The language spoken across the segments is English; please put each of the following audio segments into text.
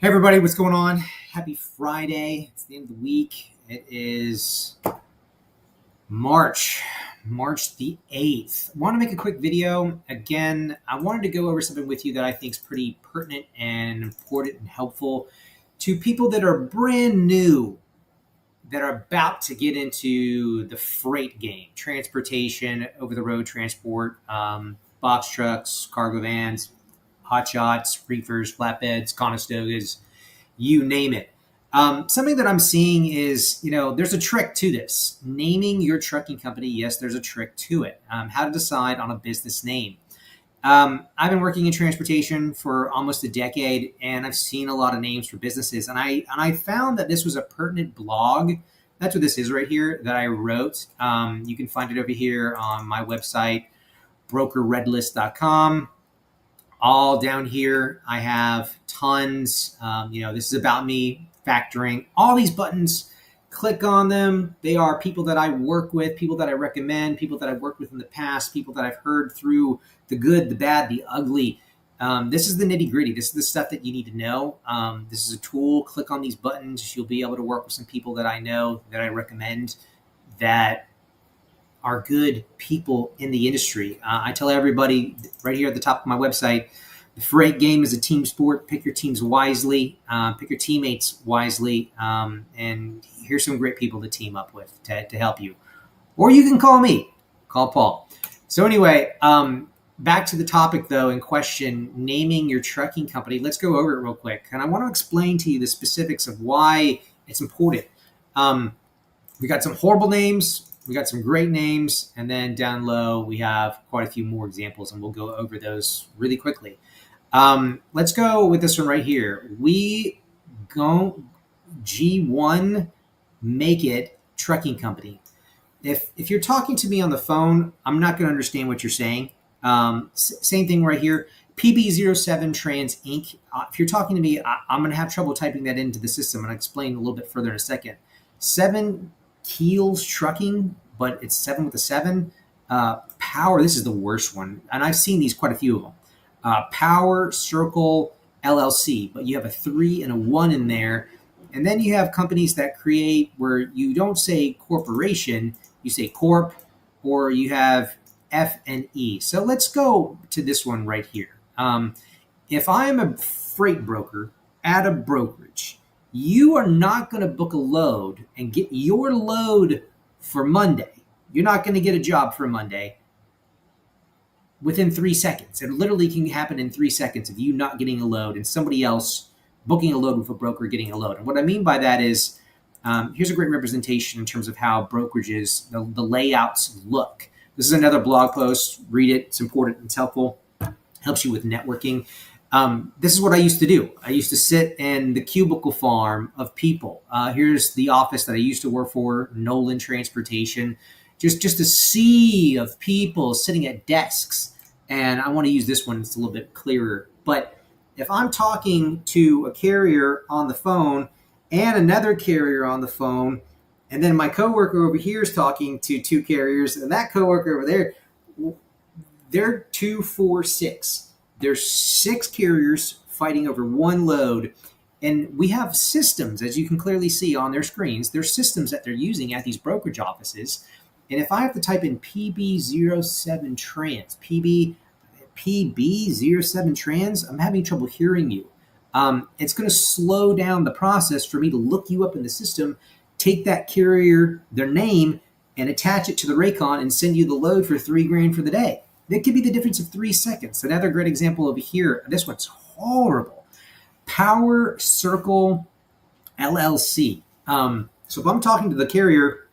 Hey everybody, what's going on? Happy Friday. It's the end of the week. It is March the 8th. I want to make a quick video. Again, I wanted to go over something with you that I think is pretty pertinent and important and helpful to people that are brand new, that are about to get into the freight game, transportation, over-the-road transport, box trucks, cargo vans, hot shots, reefers, flatbeds, Conestogas, you name it. Something that I'm seeing is, there's a trick to this. Naming your trucking company, yes, there's a trick to it. How to decide on a business name. I've been working in transportation for almost a decade, and I've seen a lot of names for businesses. And I found that this was a pertinent blog. That's what this is right here that I wrote. You can find it over here on my website, brokerredlist.com. All down here, I have tons. This is about me, factoring. All these buttons, click on them. They are people that I work with, people that I recommend, people that I've worked with in the past, people that I've heard through the good, the bad, the ugly. This is the nitty gritty. This is the stuff that you need to know. This is a tool. Click on these buttons. You'll be able to work with some people that I know, that I recommend, that are good people in the industry. I tell everybody right here at the top of my website, the freight game is a team sport. Pick your teams wisely, pick your teammates wisely, and here's some great people to team up with to help you. Or you can call me, call Paul. So anyway, back to the topic though in question, naming your trucking company. Let's go over it real quick. And I want to explain to you the specifics of why it's important. We got some horrible names. We got some great names, and then down low, we have quite a few more examples, and we'll go over those really quickly. Let's go with this one right here. We go G1 Make It Trucking Company. If you're talking to me on the phone, I'm not going to understand what you're saying. Same thing right here. PB07 Trans Inc. If you're talking to me, I'm going to have trouble typing that into the system, and I'll explain a little bit further in a second. 7 Keels Trucking, but it's 7 with a 7. Power, this is the worst one, and I've seen these, quite a few of them. Power Circle LLC, but you have a 3 and a 1 in there. And then you have companies that create where you don't say corporation, you say corp, or you have F and E. So let's go to this one right here. If I'm a freight broker at a brokerage, you are not going to book a load and get your load for Monday. You're not going to get a job for Monday within 3 seconds. It literally can happen in 3 seconds of you not getting a load and somebody else booking a load with a broker getting a load. And what I mean by that is, here's a great representation in terms of how brokerages, the layouts look. This is another blog post. Read it. It's important. It's helpful. Helps you with networking. This is what I used to do. I used to sit in the cubicle farm of people. Here's the office that I used to work for, Nolan Transportation. Just a sea of people sitting at desks. And I want to use this one. It's a little bit clearer. But if I'm talking to a carrier on the phone and another carrier on the phone, and then my coworker over here is talking to 2 carriers, and that coworker over there, they're 2, 4, 6. There's 6 carriers fighting over one load. And we have systems, as you can clearly see on their screens, there's systems that they're using at these brokerage offices. And if I have to type in PB07 Trans, PB07 Trans, I'm having trouble hearing you. It's going to slow down the process for me to look you up in the system, take that carrier, their name, and attach it to the Raycon and send you the load for $3,000 for the day. That could be the difference of 3 seconds. Another great example over here. This one's horrible. Power Circle LLC. So if I'm talking to the carrier,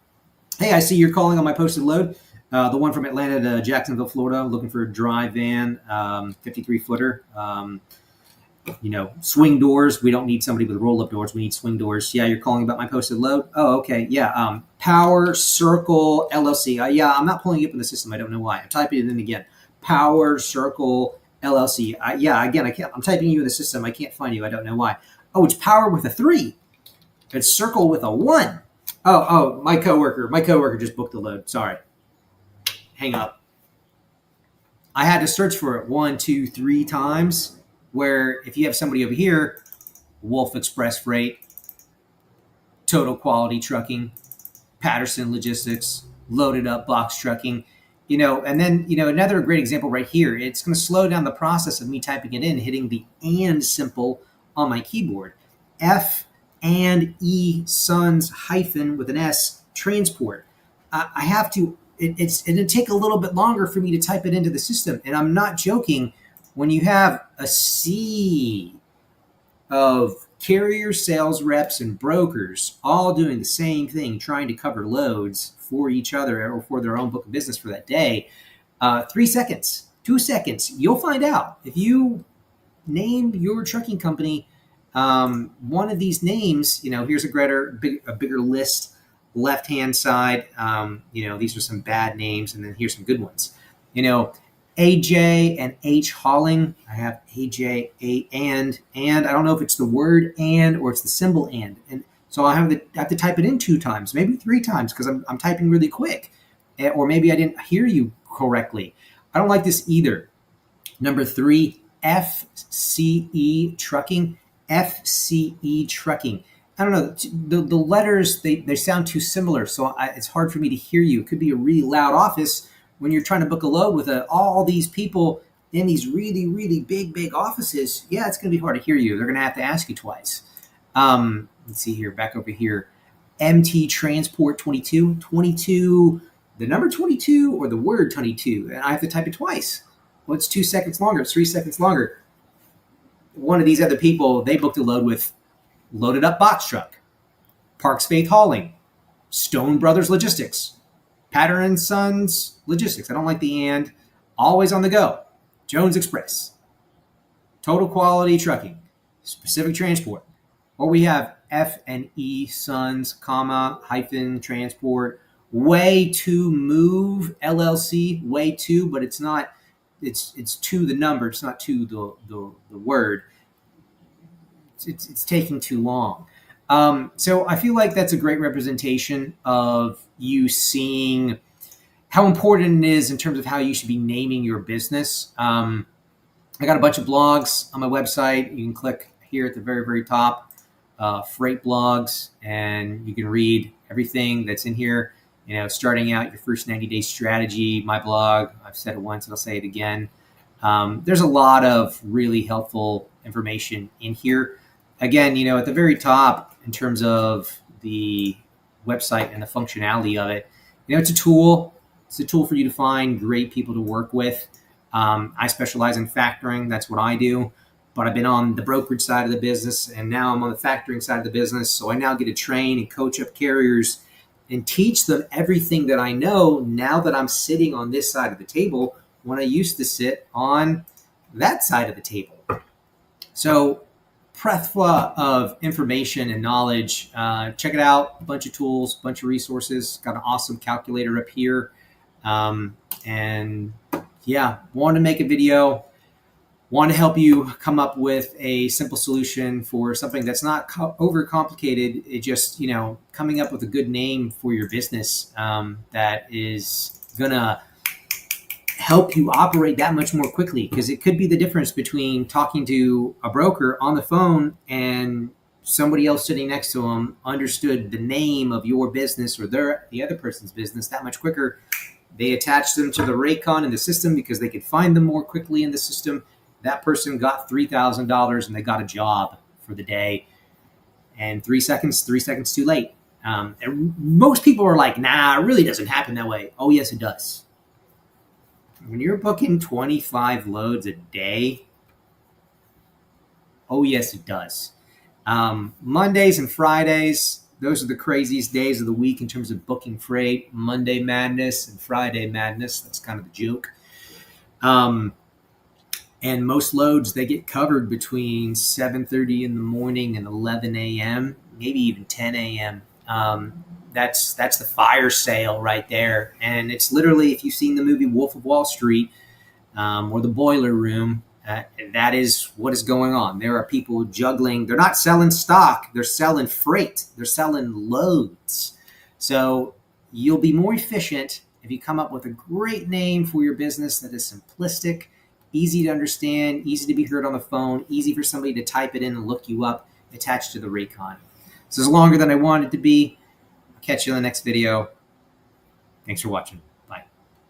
hey, I see you're calling on my posted load. The one from Atlanta to Jacksonville, Florida, looking for a dry van, 53-footer. Swing doors. We don't need somebody with roll-up doors. We need swing doors. Yeah, you're calling about my posted load? Oh, okay. Yeah. Power Circle LLC. I'm not pulling it up in the system. I don't know why. I'm typing it in again. Power Circle LLC. Again, I can't. I'm typing you in the system. I can't find you. I don't know why. Oh, it's Power with a 3. It's Circle with a 1. Oh, my coworker just booked the load. Sorry. Hang up. I had to search for it 1, 2, 3 times, where if you have somebody over here Wolf Express Freight, Total Quality Trucking, Patterson Logistics, Loaded Up Box Trucking. And then, another great example right here, it's going to slow down the process of me typing it in, hitting the and symbol on my keyboard. F and E Sons hyphen with an S transport. I have to, it'll take a little bit longer for me to type it into the system. And I'm not joking. When you have a sea of carrier sales reps and brokers all doing the same thing, trying to cover loads for each other or for their own book of business for that day, 3 seconds, 2 seconds, you'll find out. If you name your trucking company one of these names, here's a bigger list, left-hand side. These are some bad names, and then here's some good ones. AJ and H Hauling. I have AJ, and I don't know if it's the word and or it's the symbol and so I have to type it in 2 times, maybe 3 times, because I'm typing really quick, or maybe I didn't hear you correctly. I don't like this either. Number 3, FCE Trucking. FCE Trucking. I don't know. The letters, they sound too similar, so it's hard for me to hear you. It could be a really loud office when you're trying to book a load with all these people in these really, really big offices. Yeah, it's going to be hard to hear you. They're going to have to ask you twice. Let's see here, back over here. MT Transport 22. 22, the number 22 or the word 22. And I have to type it twice. Well, it's 2 seconds longer. It's 3 seconds longer. One of these other people, they booked a load with Loaded Up Box Truck, Parks Faith Hauling, Stone Brothers Logistics, Pattern & Sons Logistics. I don't like the and. Always on the Go, Jones Express, Total Quality Trucking, Specific Transport. Or we have F&E Sons, hyphen Transport, Way to Move LLC, Way to, but it's not. It's to the number. It's not to the word. It's taking too long. So I feel like that's a great representation of you seeing how important it is in terms of how you should be naming your business. I got a bunch of blogs on my website. You can click here at the very, very top, Freight Blogs, and you can read everything that's in here. Starting out your first 90-day strategy, my blog. I've said it once and I'll say it again. There's a lot of really helpful information in here. Again, at the very top, in terms of the website and the functionality of it, it's a tool. It's a tool for you to find great people to work with. I specialize in factoring. That's what I do. But I've been on the brokerage side of the business, and now I'm on the factoring side of the business. So I now get to train and coach up carriers and teach them everything that I know now that I'm sitting on this side of the table when I used to sit on that side of the table. So plethora of information and knowledge. Check it out. A bunch of tools, a bunch of resources. Got an awesome calculator up here. And yeah, wanted to make a video. Want to help you come up with a simple solution for something that's not overcomplicated. It just, coming up with a good name for your business that is going to help you operate that much more quickly, because it could be the difference between talking to a broker on the phone and somebody else sitting next to them understood the name of your business or the other person's business that much quicker. They attached them to the Raycon in the system because they could find them more quickly in the system. That person got $3,000 and they got a job for the day. And 3 seconds too late. And most people are like, nah, it really doesn't happen that way. Oh, yes, it does. When you're booking 25 loads a day, oh, yes, it does. Mondays and Fridays, those are the craziest days of the week in terms of booking freight. Monday madness and Friday madness. That's kind of the joke. And most loads, they get covered between 7:30 in the morning and 11 a.m., maybe even 10 a.m. That's the fire sale right there. And it's literally, if you've seen the movie Wolf of Wall Street or The Boiler Room, that is what is going on. There are people juggling. They're not selling stock. They're selling freight. They're selling loads. So you'll be more efficient if you come up with a great name for your business that is simplistic, easy to understand, easy to be heard on the phone, easy for somebody to type it in and look you up. attached to the Raycon. This is longer than I wanted it to be. I'll catch you in the next video. Thanks for watching.